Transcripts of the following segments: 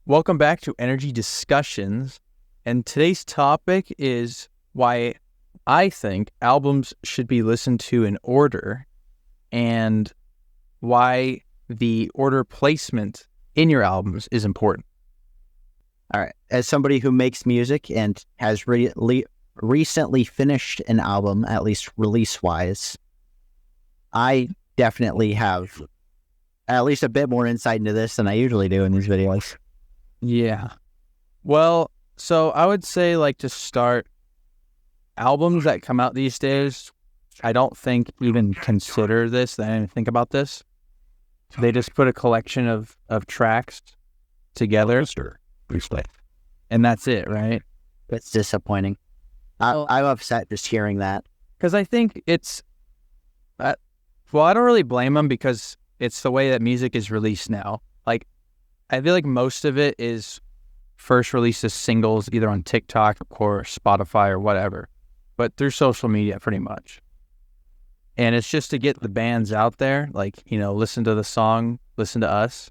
Welcome back to Energy Discussions. And today's topic is why I think albums should be listened to in order and why the order placement in your albums is important. All right. As somebody who makes music and has recently finished an album, at least release-wise, I definitely have at least a bit more insight into this than I usually do in these videos. Yeah. Well, so I would say, to start, albums that come out these days, I don't think even consider this. They didn't even think about this. They just put a collection of tracks together, and that's it, right? It's disappointing. I'm upset just hearing that. Because I think it's... I don't really blame them because it's the way that music is released now. I feel like most of it is first released as singles, either on TikTok or Spotify or whatever, but through social media pretty much. And it's just to get the bands out there, listen to the song, listen to us.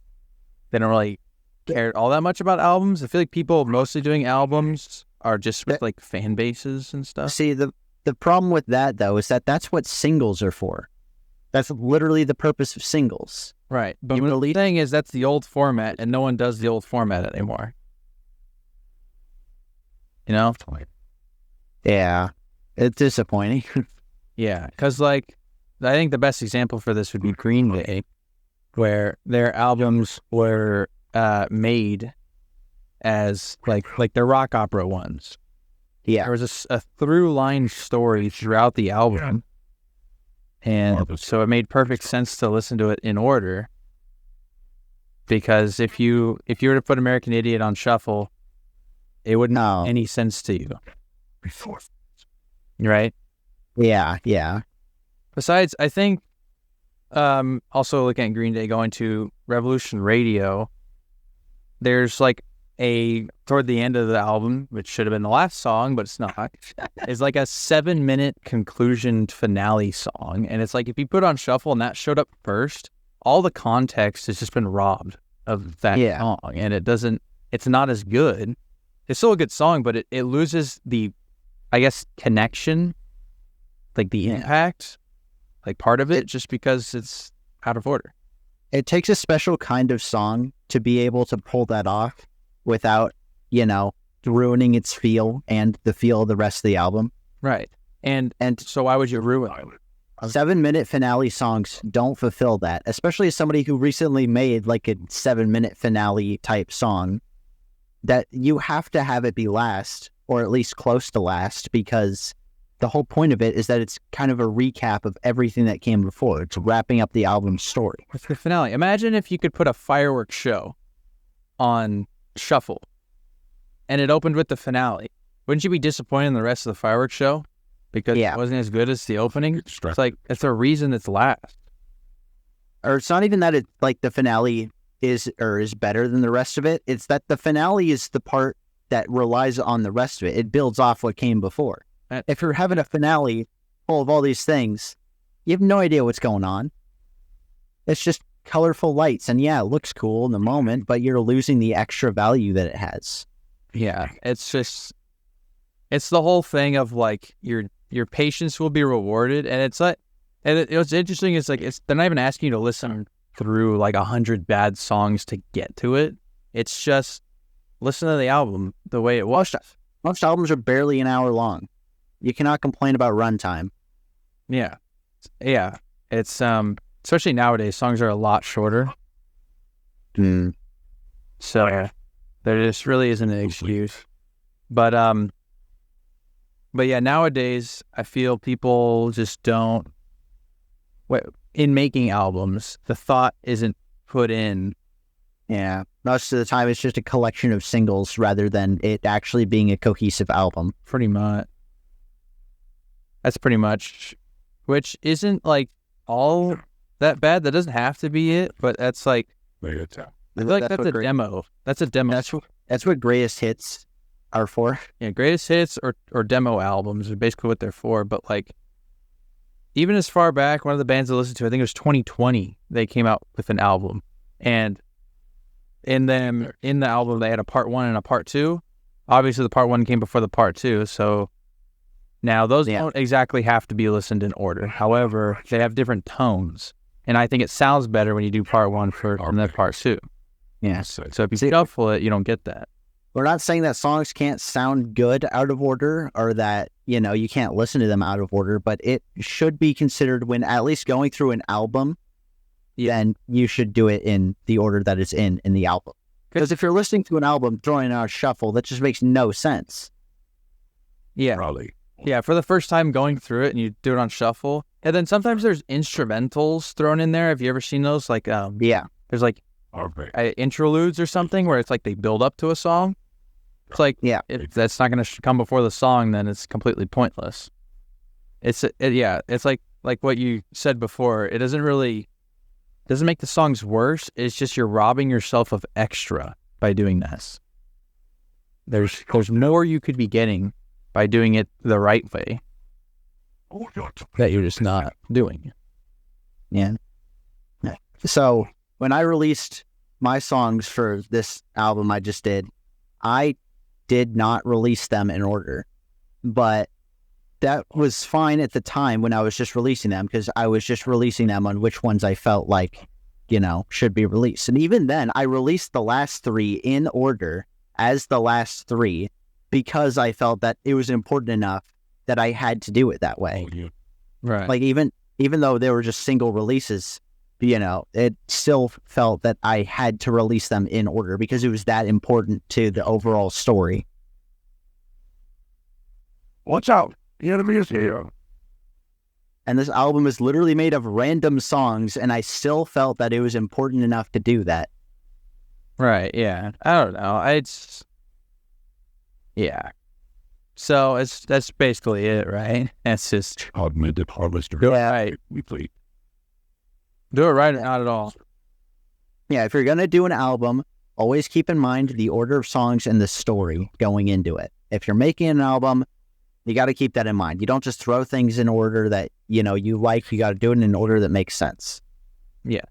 They don't really care all that much about albums. I feel like people mostly doing albums are just with fan bases and stuff. See, the problem with that, though, is that that's what singles are for. That's literally the purpose of singles. Right. But the thing is, that's the old format, and no one does the old format anymore. You know? Yeah. It's disappointing. Yeah. Because, I think the best example for this would be Green Day, where their albums were made as, their rock opera ones. Yeah. There was a through-line story throughout the album. And so it made perfect sense to listen to it in order, because if you were to put American Idiot on shuffle, it wouldn't make any sense to you. Right? Yeah. Besides, I think also looking at Green Day going to Revolution Radio, there's toward the end of the album, which should have been the last song, but it's not, is a 7-minute conclusion finale song. And it's if you put on shuffle and that showed up first, all the context has just been robbed of that song. And it's not as good. It's still a good song, but it loses the, connection, the impact, part of it, just because it's out of order. It takes a special kind of song to be able to pull that off without, ruining its feel and the feel of the rest of the album. Right. And so why would you ruin it? 7-minute finale songs don't fulfill that, especially as somebody who recently made a 7-minute finale type song, that you have to have it be last, or at least close to last, because the whole point of it is that it's kind of a recap of everything that came before. It's wrapping up the album's story. It's the finale. Imagine if you could put a fireworks show on shuffle and it opened with the finale. Wouldn't you be disappointed in the rest of the fireworks show because it wasn't as good as the opening? It's it's a reason it's last. Or it's not even that it the finale is better than the rest of it. It's that the finale is the part that relies on the rest of it. It builds off what came before. If you're having a finale full of all these things, you have no idea what's going on. It's just colorful lights, and it looks cool in the moment, but you're losing the extra value that it has. Yeah, it's the whole thing of your patience will be rewarded, and it's what's interesting is they're not even asking you to listen through 100 bad songs to get to it. It's just listen to the album the way it was. Most albums are barely an hour long. You cannot complain about runtime. Yeah. It's especially nowadays, songs are a lot shorter. So there just really isn't an excuse. But yeah, nowadays I feel people just don't. In making albums, the thought isn't put in. Yeah, most of the time it's just a collection of singles rather than it actually being a cohesive album. Pretty much. That's pretty much, which isn't all that bad. That doesn't have to be it, but that's I feel that's a demo. That's a demo. That's what greatest hits are for. Yeah, greatest hits or demo albums are basically what they're for. But even as far back, one of the bands I listened to, I think it was 2020, they came out with an album, and in the album they had a part 1 and a part 2. Obviously, the part 1 came before the part 2, so now those don't exactly have to be listened in order. However, they have different tones, and I think it sounds better when you do part 1 first and then part 2. Yeah. So if you shuffle it, you don't get that. We're not saying that songs can't sound good out of order or that, you can't listen to them out of order, but it should be considered when at least going through an album, then you should do it in the order that it's in the album. Because if you're listening to an album, throwing out a shuffle, that just makes no sense. Yeah. Probably. Yeah, for the first time going through it and you do it on shuffle. And then sometimes there's instrumentals thrown in there. Have you ever seen those? Like, there's like interludes or something where it's like they build up to a song. It's like, if that's not going to come before the song, then it's completely pointless. It's like what you said before. It doesn't make the songs worse. It's just you're robbing yourself of extra by doing this. There's more you could be getting by doing it the right way that you're just not doing. Yeah. So when I released my songs for this album I just did, I did not release them in order, but that was fine at the time when I was just releasing them because I was just releasing them on which ones I felt like, should be released. And even then, I released the last 3 in order as the last 3 because I felt that it was important enough that I had to do it that way. Right. Like even though they were just single releases, it still felt that I had to release them in order because it was that important to the overall story. Watch out. The enemy is here. And this album is literally made of random songs, and I still felt that it was important enough to do that. Right, yeah. I don't know. So that's basically it, right? That's just Augmented harvester. Right. We play. Do it right or not at all. Yeah, if you're going to do an album, always keep in mind the order of songs and the story going into it. If you're making an album, you got to keep that in mind. You don't just throw things in order that, you like. You got to do it in an order that makes sense. Yeah.